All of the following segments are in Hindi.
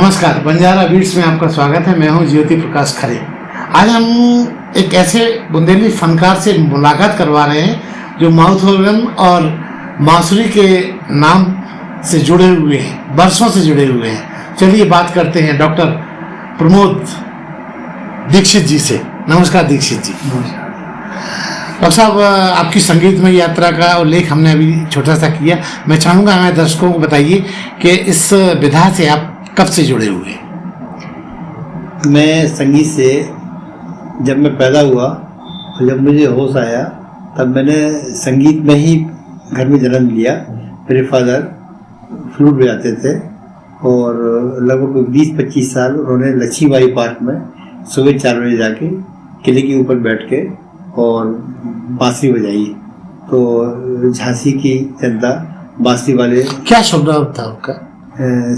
नमस्कार, बंजारा बीट्स में आपका स्वागत है। मैं हूं ज्योति प्रकाश खरे। आज हम एक ऐसे बुंदेली फनकार से मुलाकात करवा रहे हैं जो माउथ ऑर्गन और बांसुरी के नाम से जुड़े हुए हैं, बरसों से जुड़े हुए हैं। चलिए बात करते हैं डॉक्टर प्रमोद दीक्षित जी से। नमस्कार दीक्षित जी। डॉक्टर साहब, आपकी संगीतमय यात्रा का उल्लेख हमने अभी छोटा सा किया। मैं चाहूँगा हमें दर्शकों को बताइए कि इस विधा से आप कब से जुड़े हुए? मैं संगीत से जब मैं पैदा हुआ और जब मुझे होश आया तब मैंने संगीत में ही घर में जन्म लिया। मेरे फादर फ्लूट बजाते थे और लगभग 20-25 साल उन्होंने लक्ष्मीबाई पार्क में सुबह 4 बजे जाके किले के ऊपर बैठ के और बांसुरी बजाई। तो झांसी की जनता बांसुरी वाले। क्या स्वभाव था आपका?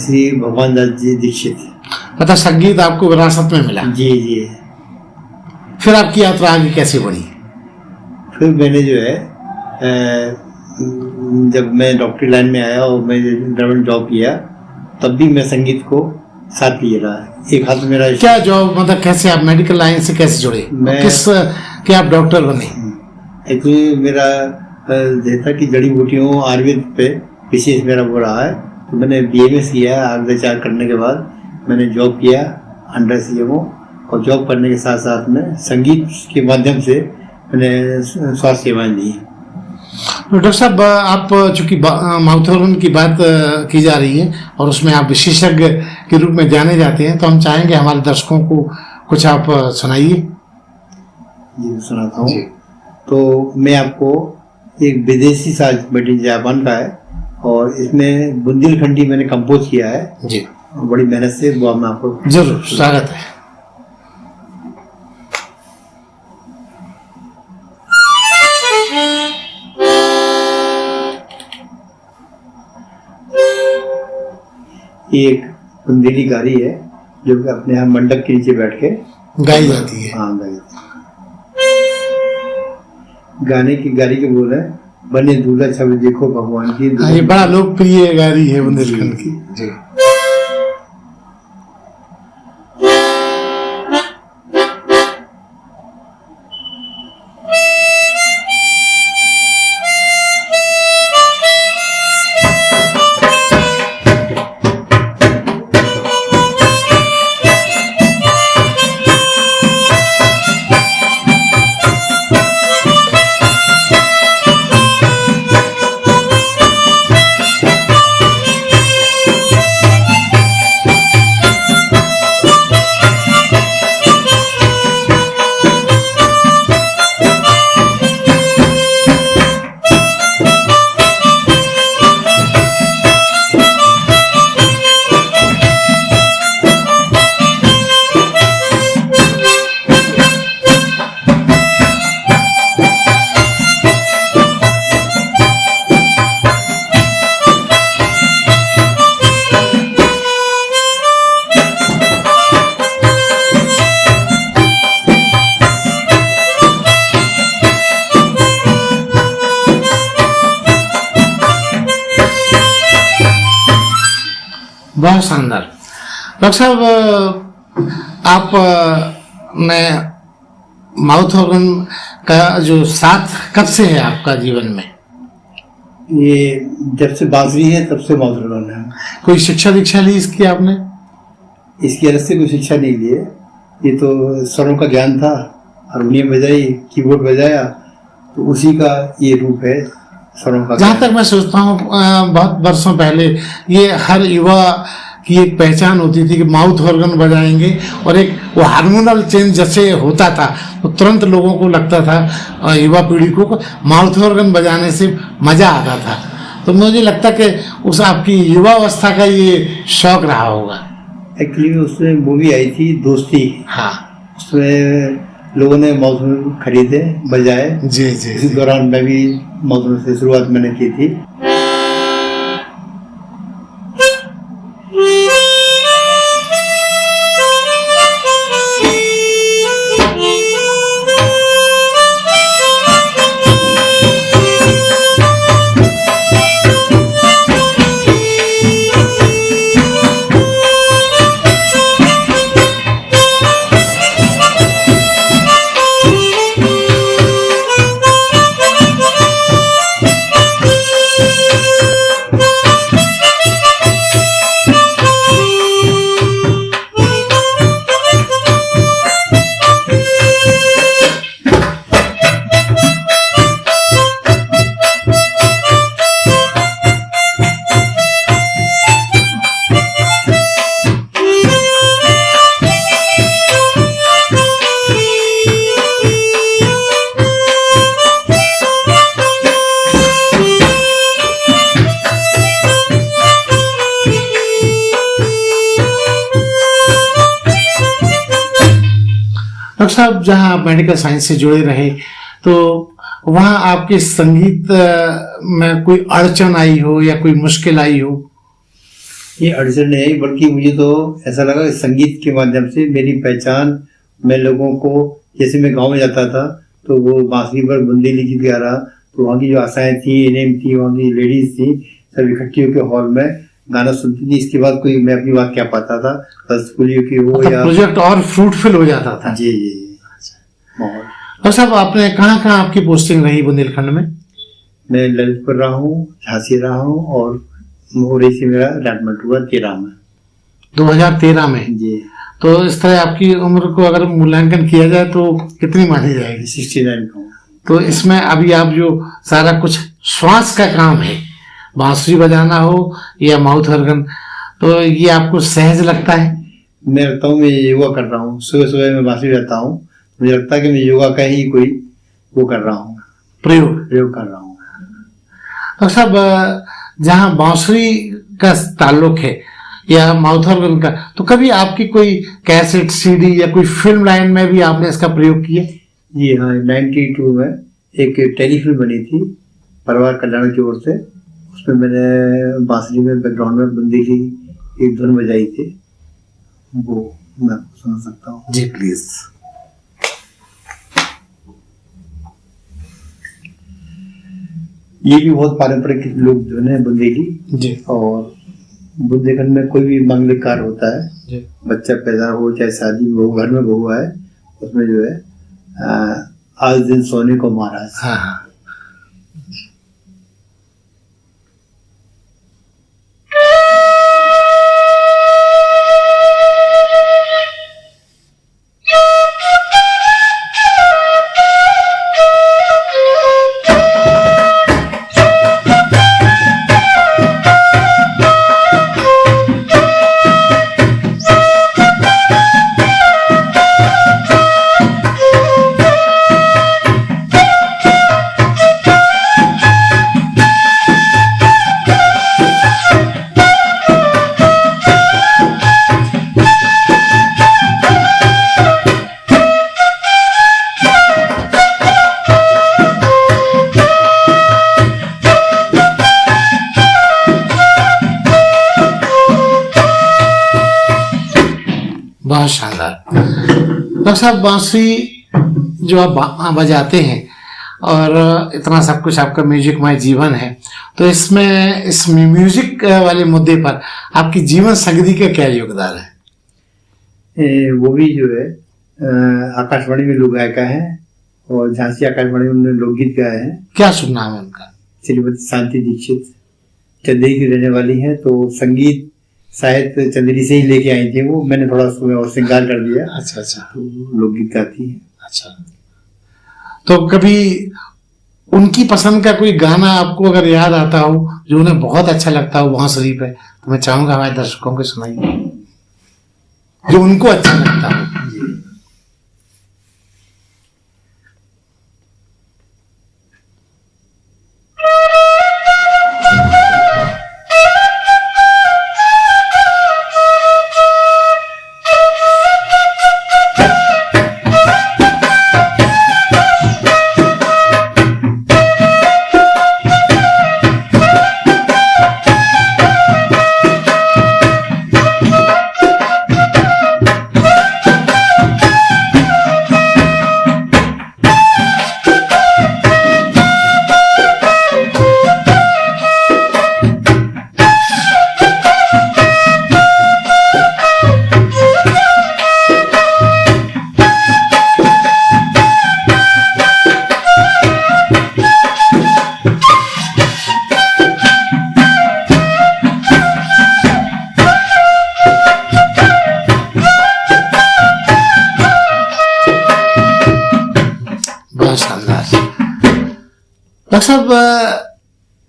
श्री भगवान दास जी दीक्षित। मतलब संगीत आपको विरासत में मिला? जी जी। फिर आपकी यात्रा आगे कैसे बढ़ी? फिर मैंने जो है जब मैं डॉक्टरी लाइन में आया और मैं गवर्नमेंट जॉब किया तब भी मैं संगीत को साथ लिए रहा। एक हाथ मेरा क्या जॉब, मतलब कैसे आप मेडिकल लाइन से कैसे जुड़े? किस क्या आप डॉक्टर बने? एक्चुअली मेरा था कि जड़ी बूटियों आयुर्वेद पे विशेष मेरा वो रहा है। तो मैंने BMS किया। आगे करने के बाद मैंने जॉब किया अंडर CMO और जॉब करने के साथ साथ में संगीत के माध्यम से मैंने स्वास्थ्य सेवाएं दी। डॉक्टर साहब, आप चूंकि माउथ ऑर्गन की बात की जा रही है और उसमें आप विशेषज्ञ के रूप में जाने जाते हैं, तो हम चाहेंगे हमारे दर्शकों को कुछ आप सुनाइए। जी सुनाता हूँ। तो मैं आपको एक विदेशी साज मेड इन जापान का है और इसमें बुंदेलखंडी मैंने कंपोज किया है जी, बड़ी मेहनत से। वो मैं आपको जरूर स्वागत है। एक बुंदेली गारी है जो कि अपने यहाँ मंडप के नीचे बैठ के गाई जाती है। हाँ गाई जाती है। गाने की गारी के बोल है, बने दूल्हा छवि देखो भगवान की। ये बड़ा लोकप्रिय गारी है बुंदेलखंड की। जी। बहुत शानदार। डॉक्टर साहब, आप ने माउथ ऑर्गन का जो साथ कब से है आपका जीवन में? ये जब से बांसुरी है तब से माउथ ऑर्गन है। कोई शिक्षा दीक्षा ली इसकी आपने? इसकी अलग से कोई शिक्षा नहीं ली है। ये तो स्वरों का ज्ञान था, हारमोनियम बजाई, कीबोर्ड बजाया, तो उसी का ये रूप है स्वरों का। जहाँ तक मैं सोचता हूँ बहुत वर्षों पहले ये हर युवा की एक पहचान होती थी कि माउथ ऑर्गन बजाएंगे, और एक वो हार्मोनल चेंज जैसे होता था तो तुरंत लोगों को लगता था, युवा पीढ़ी को, माउथ ऑर्गन बजाने से मजा आता था। तो मुझे लगता कि उस आपकी युवावस्था का ये शौक रहा होगा। एक्चुअली उसमें मूवी आई थी दोस्ती। हाँ, उसमें लोगों ने माउथ ऑर्गन खरीदे, बजाए। जी जी। इस दौरान मैं भी माउथ ऑर्गन से शुरुआत मैंने की थी। डॉक्टर साहब, जहाँ आप मेडिकल साइंस से जुड़े रहे तो वहाँ आपके संगीत में कोई अड़चन आई हो या कोई मुश्किल आई हो? ये अड़चन नहीं आई, बल्कि मुझे तो ऐसा लगा कि संगीत के माध्यम से मेरी पहचान, मैं लोगों को, जैसे मैं गांव में जाता था तो वो बांसुरी पर बुंदेली गीत गा रहा, तो वहाँ की जो आशाएं थी, एनएम थी, वहाँ की लेडीज थी, सब इकट्ठी होकर हॉल में गाना सुनती थी। इसके बाद कोई मैं अपनी बात क्या पाता था, बस पुलियो की हो या प्रोजेक्ट और फ्रूटफुल हो जाता था। जी जी। माहौल। और साहब, आपने कहाँ आपकी पोस्टिंग रही बुंदेलखंड में? मैं ललितपुर रहा हूँ, झांसी रहा हूँ, और मोहरे से मेरा रिटायरमेंट हुआ 13 में। 2013 में जी। तो इस तरह आपकी उम्र को अगर मूल्यांकन किया जाए तो कितनी मानी जाएगी? 69 का हूँ। तो इसमें अभी आप जो सारा कुछ श्वास का काम है, बांसुरी बजाना हो या माउथ ऑर्गन, तो ये आपको सहज लगता है? मैं लगता हूँ मैं योगा कर रहा हूँ, सुबह सुबह मैं बांसुरी रहता हूँ, मुझे लगता है कि मैं योगा का ही कोई वो कर रहा हूँ, प्रयोग कर रहा हूँ। तो सब जहाँ बांसुरी का ताल्लुक है या माउथ ऑर्गन का, तो कभी आपकी कोई कैसेट, सीडी या कोई फिल्म लाइन में भी आपने इसका प्रयोग किया? जी हाँ, 92 में एक टेलीफिल्म बनी थी परिवार कल्याण की ओर से, उसमें मैंने बांसुरी में बैकग्राउंड में बुंदेली एक धुन बजाई थी, वो मैं सुन सकता हूँ। जी प्लीज। ये भी बहुत पारंपरिक लोग धुन है बुंदेली जी। और बुंदेलखंड में कोई भी मांगलिक कार्य होता है जी। बच्चा पैदा हो चाहे शादी हो, घर में बहू है, उसमें जो है आज दिन सोने को महाराज। हाँ हाँ। बहुत शानदार। डॉक्टर साहब, बांसुरी जो आप बजाते हैं और इतना सब कुछ आपका म्यूजिकमय जीवन है, तो इसमें इस म्यूजिक वाले मुद्दे पर आपकी जीवन संगीत का क्या योगदान है? वो भी जो है आकाशवाणी में लोक गायिका है और झांसी आकाशवाणी में उन्होंने लोकगीत गाए हैं। क्या सुनना है उनका? श्रीमती शांति दीक्षित चंदेरी की रहने वाली है, तो संगीत साहित्य चंदेरी से ही लेके आई थी वो, मैंने थोड़ा उसमें और श्रृंगार कर दिया। अच्छा अच्छा। तो लोकगीत गाती है। अच्छा, तो कभी उनकी पसंद का कोई गाना आपको अगर याद आता हो जो उन्हें बहुत अच्छा लगता हो बांसुरी पे, तो मैं चाहूंगा हमारे दर्शकों को सुनाइए जो उनको अच्छा लगता हो। डॉक्टर साहब,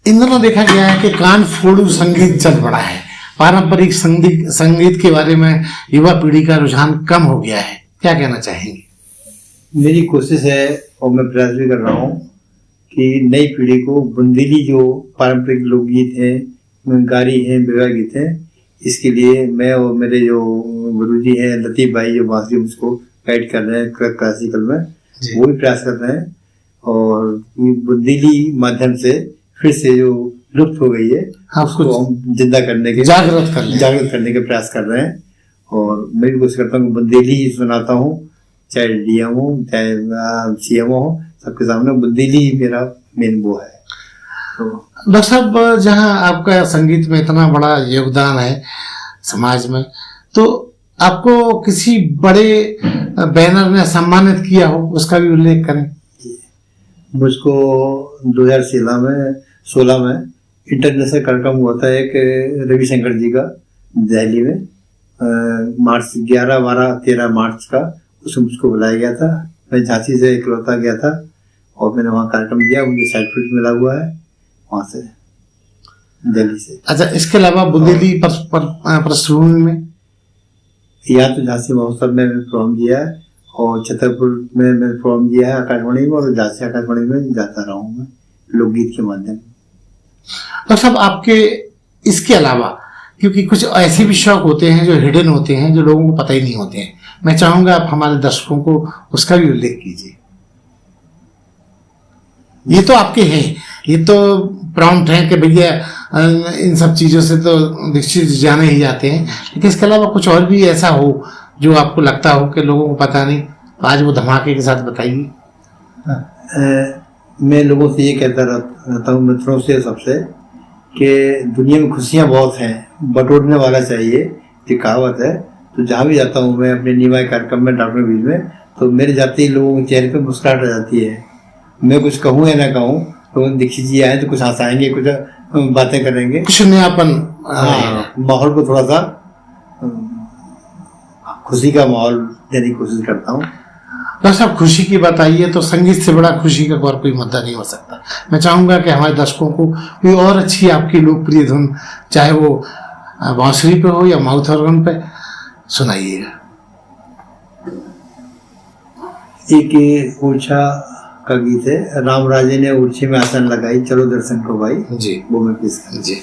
इन दिनों देखा गया है कि कान फोड़ू संगीत चल पड़ा है, पारंपरिक संगीत के बारे में युवा पीढ़ी का रुझान कम हो गया है, क्या कहना चाहेंगे? मेरी कोशिश है और मैं प्रयास भी कर रहा हूँ कि नई पीढ़ी को बुंदेली जो पारंपरिक लोकगीत है, गारी है, विवाह गीत है, इसके लिए मैं और मेरे जो गुरुजी हैं लतीफ भाई जो बांसुरी मुझको गाइड कर रहे हैं क्लासिकल में, जी। वो भी प्रयास कर रहे हैं। और ये बुंदेली माध्यम से फिर से जो लुप्त हो गई है हाँ, उसको कुछ हम जिंदा करने के, जागृत करने के प्रयास कर रहे हैं। और मैं भी कोशिश करता हूँ बुंदेली ही सुनाता हूँ, चाहे डीएम हो चाहे सीएम हो, सबके सामने बुंदेली ही मेरा मेन वो है। तो डॉक्टर साहब, जहाँ आपका संगीत में इतना बड़ा योगदान है समाज में, तो आपको किसी बड़े बैनर ने सम्मानित किया हो, उसका भी उल्लेख करें। मुझको 2016 में इंटरनेशनल कार्यक्रम हुआ था एक रविशंकर जी का दिल्ली में, मार्च 11, 12, 13 मार्च का, उसमें मुझको बुलाया गया था। मैं झांसी से इकलौता गया था और मैंने वहाँ कार्यक्रम दिया, मुझे सर्टिफिकेट मिला हुआ है वहाँ से, दिल्ली से। अच्छा, इसके अलावा बुंदेली पृष्ठभूमि में यहाँ तो झांसी महोत्सव में मैंने प्रोग्राम दिया है और छतरपुर में मैंने प्रोग्राम दिया है आकाशवाणी में, और झांसी आकाशवाणी में जाता रहा हूँ मैं लोकगीत के माध्यम। डॉक्टर साहब, आपके इसके अलावा, क्योंकि कुछ ऐसे भी शौक होते हैं जो हिडन होते हैं, जो लोगों को पता ही नहीं होते हैं, मैं चाहूंगा आप हमारे दर्शकों को उसका भी उल्लेख कीजिए। ये तो आपके हैं, ये तो प्रॉम्प्ट है कि भैया इन सब चीजों से तो दीक्षित जाने ही जाते हैं, लेकिन इसके अलावा कुछ और भी ऐसा हो जो आपको लगता हो कि लोगों को पता नहीं, तो आज वो धमाके के साथ बताइए। मैं लोगों से ये कहता रहता हूँ, मित्रों से सबसे, कि दुनिया में खुशियाँ बहुत हैं, बटोरने वाला चाहिए, ये कहावत है। तो जहाँ भी जाता हूँ मैं अपने निवाय कार्यक्रम में, डॉक्टर बीच में, तो मेरे जाते ही लोगों के चेहरे पे मुस्कुराहट आ जाती है। मैं कुछ कहूँ या ना कहूँ, तो दीक्षित जी आए तो कुछ हंसाएंगे, कुछ बातें करेंगे, कुछ नयापन। हाँ, माहौल को थोड़ा सा खुशी का माहौल देने की कोशिश करता हूँ। डॉक्टर साहब, खुशी की बात आई है तो संगीत से बड़ा खुशी का और कोई मुद्दा नहीं हो सकता। मैं चाहूंगा कि हमारे दर्शकों को कोई और अच्छी आपकी लोकप्रिय धुन, चाहे वो बांसुरी पे हो या माउथ ऑर्गन पे, सुनाइएगा। एक ऊर्जा का गीत है, राम राजे ने ऊर्जे में आसन लगाई, चलो दर्शन को भाई, जी, वो मैं पेश कर जी।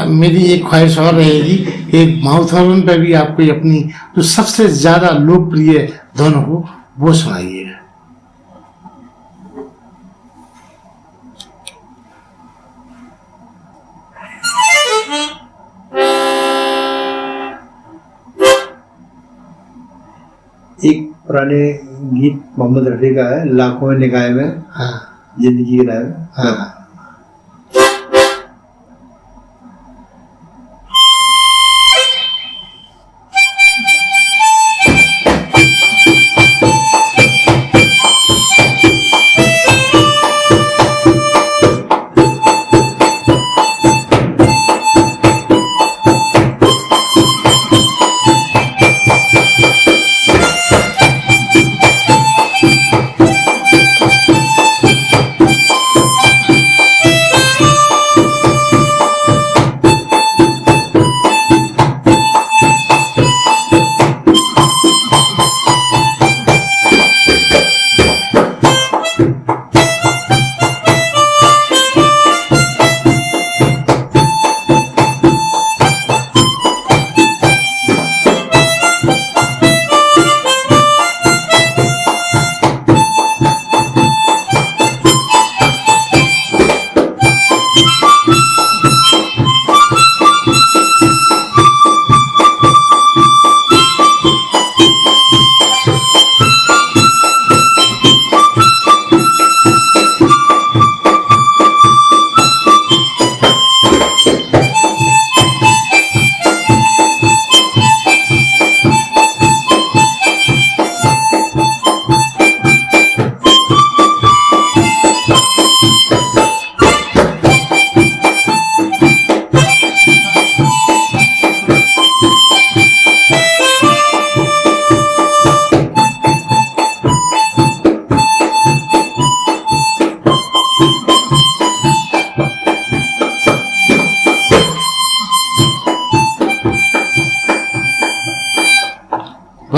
मेरी एक ख्वाहिश और रहेगी कि माउथ ऑर्गन पे भी आप कोई अपनी जो सबसे ज्यादा लोकप्रिय धुन हो वो सुनाइएगा। एक पुराने गीत मोहम्मद रफी का है, लाखों में निगाह में, हाँ, जिंदगी की राह में। हाँ।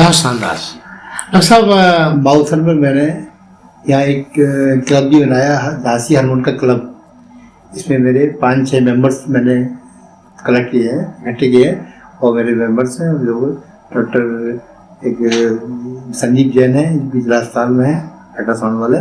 बहुत शानदार। डॉक्टर साहब माउथर में मैंने यहाँ एक क्लब भी बनाया, झांसी हारमोन का क्लब। इसमें मेरे 5-6 मेंबर्स मैंने कलेक्ट किए हैं, इकट्ठे किए हैं, और मेरे मेंबर्स हैं जो डॉक्टर एक संदीप जैन है, गुजरात अस्पताल में है अल्ट्रासाउंड वाले,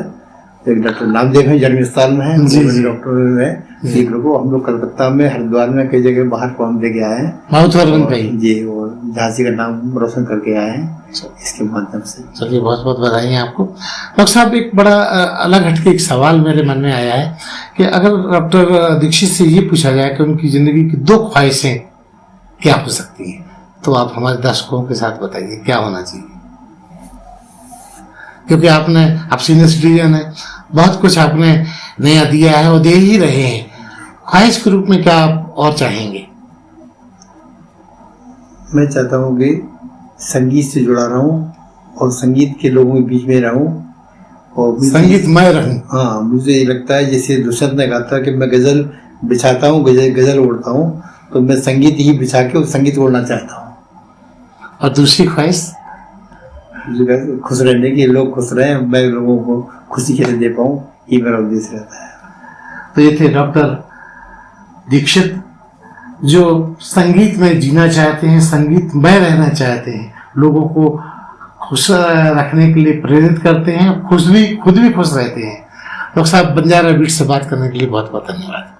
एक डॉक्टर नामदेव है जर्मी अस्पताल में है, जी, जी। डॉक्टर है। एक लोग हम लोग कलकत्ता में, हरिद्वार में, कई जगह बाहर फॉर्म लेके आए हैं। माउथ ऑर्गन पे ही। जी, वो झांसी का नाम रोशन करके आए हैं इसके माध्यम से। चलिए, बहुत बहुत बधाई है आपको। डॉक्टर साहब, एक बड़ा अलग हटके एक सवाल मेरे मन में आया है कि अगर डॉक्टर दीक्षित से ये पूछा जाए कि उनकी जिंदगी की 2 ख्वाहिशें क्या हो सकती हैं, तो आप हमारे दर्शकों के साथ बताइए क्या होना चाहिए। क्योंकि आप सीनियर सिटीजन है, बहुत कुछ आपने नया दिया है और दे ही रहे हैं। ख्वाहिश के रूप में क्या आप और चाहेंगे? मैं चाहता हूँ कि संगीत से जुड़ा रहूं और संगीत के लोगों के बीच में रहूं, और संगीतमय रहूं। हाँ, मुझे ये लगता है जैसे दुष्यंत ने कहा था कि मैं गजल बिछाता हूँ, गजल ओढ़ता हूँ, तो मैं संगीत ही बिछा के संगीत ओढ़ना चाहता हूँ। और दूसरी ख्वाहिश? खुश रहने की, लोग खुश रहे, मैं लोगों को खुशी कैसे दे पाऊँ, ये मेरा उद्देश्य रहता है। तो ये थे डॉक्टर दीक्षित, जो संगीत में जीना चाहते हैं, संगीत में रहना चाहते हैं, लोगों को खुश रखने के लिए प्रेरित करते हैं, खुद भी खुश रहते हैं। डॉक्टर साहब, बंजारा बीट से बात करने के लिए बहुत बहुत धन्यवाद।